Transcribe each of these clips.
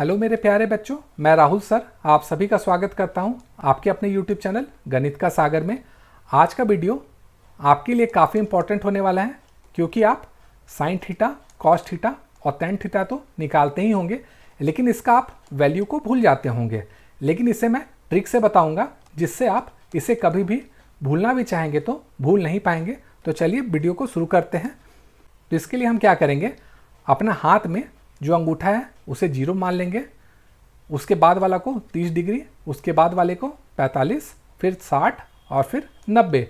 Hello मेरे प्यारे बच्चों, मैं राहुल सर आप सभी का स्वागत करता हूं आपके अपने यूट्यूब चैनल गणित का सागर में। आज का वीडियो आपके लिए काफ़ी इंपॉर्टेंट होने वाला है क्योंकि आप साइन थीटा, कॉस थीटा और टेन थीटा तो निकालते ही होंगे, लेकिन इसका आप वैल्यू को भूल जाते होंगे। लेकिन इसे मैं ट्रिक से बताऊँगा जिससे आप इसे कभी भी भूलना भी चाहेंगे तो भूल नहीं पाएंगे। तो चलिए वीडियो को शुरू करते हैं। तो इसके लिए हम क्या करेंगे, अपना हाथ में जो अंगूठा है उसे 0 मान लेंगे, उसके बाद वाला को 30 डिग्री, उसके बाद वाले को 45, फिर 60 और फिर 90,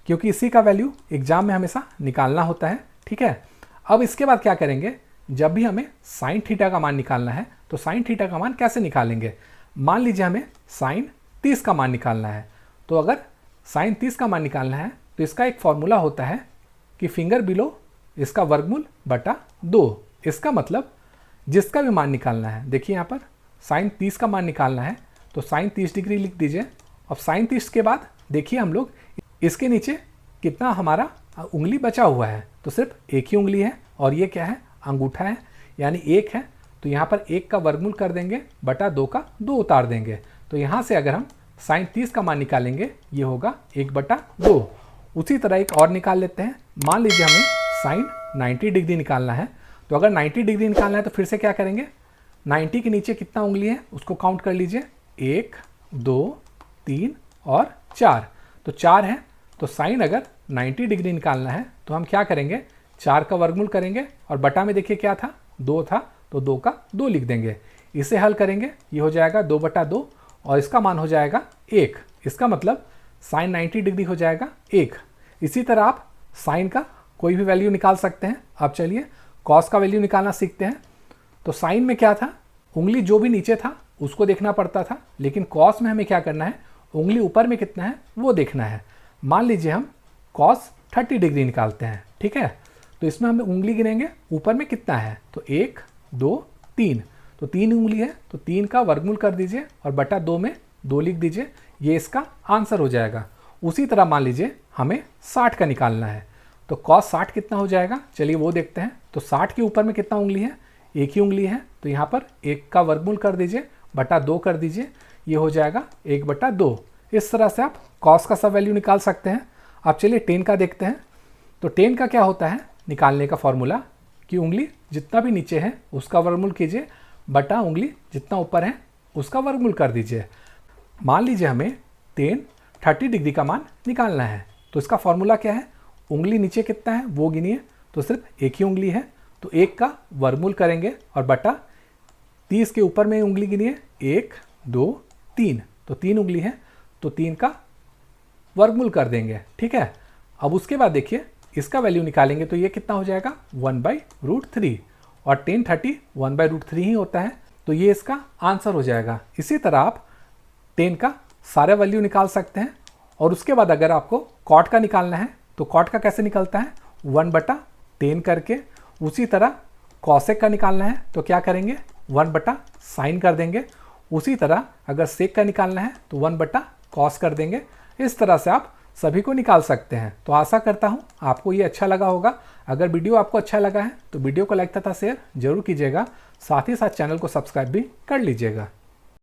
क्योंकि इसी का वैल्यू एग्जाम में हमेशा निकालना होता है। ठीक है, अब इसके बाद क्या करेंगे, जब भी हमें साइन थीटा का मान निकालना है तो साइन थीटा का मान कैसे निकालेंगे। मान लीजिए हमें साइन 30 का मान निकालना है, तो अगर साइन 30 का मान निकालना है तो इसका एक फॉर्मूला होता है कि फिंगर बिलो इसका वर्गमूल बटा 2। इसका मतलब जिसका भी मान निकालना है, देखिए यहाँ पर साइन 30 का मान निकालना है तो साइन 30 डिग्री लिख दीजिए। अब साइन 30 के बाद देखिए हम लोग इसके नीचे कितना हमारा उंगली बचा हुआ है, तो सिर्फ एक ही उंगली है और ये क्या है, अंगूठा है, यानी 1 है। तो यहाँ पर 1 का वर्गमूल कर देंगे बटा 2 का 2 उतार देंगे। तो यहाँ से अगर हम साइन 30 का मान निकालेंगे ये होगा 1/2। उसी तरह एक और निकाल लेते हैं। मान लीजिए हमें साइन 90 डिग्री निकालना है, तो अगर 90 डिग्री निकालना है तो फिर से क्या करेंगे, 90 के नीचे कितना उंगली है उसको काउंट कर लीजिए, 1 2 3 और 4, तो 4 है। तो साइन अगर 90 डिग्री निकालना है तो हम क्या करेंगे, 4 का वर्गमूल करेंगे और बटा में देखिए क्या था, 2 था, तो 2 का 2 लिख देंगे। इसे हल करेंगे, ये हो जाएगा 2/2 और इसका मान हो जाएगा 1। इसका मतलब साइन 90 डिग्री हो जाएगा 1। इसी तरह आप साइन का कोई भी वैल्यू निकाल सकते हैं। अब चलिए कॉस का वैल्यू निकालना सीखते हैं। तो साइन में क्या था, उंगली जो भी नीचे था उसको देखना पड़ता था, लेकिन कॉस में हमें क्या करना है, उंगली ऊपर में कितना है वो देखना है। मान लीजिए हम कॉस 30 डिग्री निकालते हैं, ठीक है, तो इसमें हम उंगली गिनेंगे ऊपर में कितना है, तो 1 2 3, तो 3 उंगली है, तो 3 का वर्गमूल कर दीजिए और बटा 2 में 2 लिख दीजिए, ये इसका आंसर हो जाएगा। उसी तरह मान लीजिए हमें 60 का निकालना है, तो कॉस 60 कितना हो जाएगा, चलिए वो देखते हैं। तो 60 के ऊपर में कितना उंगली है, एक ही उंगली है, तो यहाँ पर 1 का वर्गमूल कर दीजिए बटा 2 कर दीजिए, ये हो जाएगा 1/2। इस तरह से आप कॉस का सब वैल्यू निकाल सकते हैं। अब चलिए टेन का देखते हैं। तो टेन का क्या होता है निकालने का फॉर्मूला, कि उंगली जितना भी नीचे है उसका वर्गमूल कीजिए बटा उंगली जितना ऊपर है उसका वर्गमूल कर दीजिए। मान लीजिए हमें टेन 30 डिग्री का मान निकालना है, तो इसका फॉर्मूला क्या है, उंगली नीचे कितना है वो गिनिए, तो सिर्फ एक ही उंगली है, तो 1 का वर्गमूल करेंगे और बटा 30 के ऊपर में उंगली गिनिए, 1 2 3, तो 3 उंगली है, तो 3 का वर्गमूल कर देंगे। ठीक है, अब उसके बाद देखिए इसका वैल्यू निकालेंगे तो ये कितना हो जाएगा 1/√3, और टेन 30 1/√3 ही होता है, तो ये इसका आंसर हो जाएगा। इसी तरह आप टेन का सारे वैल्यू निकाल सकते हैं। और उसके बाद अगर आपको कॉट का निकालना है तो कॉट का कैसे निकलता है, 1/10 करके। उसी तरह कॉसेक का निकालना है तो क्या करेंगे, 1/sin कर देंगे। उसी तरह अगर सेक का निकालना है तो 1/cos कर देंगे। इस तरह से आप सभी को निकाल सकते हैं। तो आशा करता हूँ आपको ये अच्छा लगा होगा। अगर वीडियो आपको अच्छा लगा है तो वीडियो को लाइक तथा शेयर जरूर कीजिएगा, साथ ही साथ चैनल को सब्सक्राइब भी कर लीजिएगा।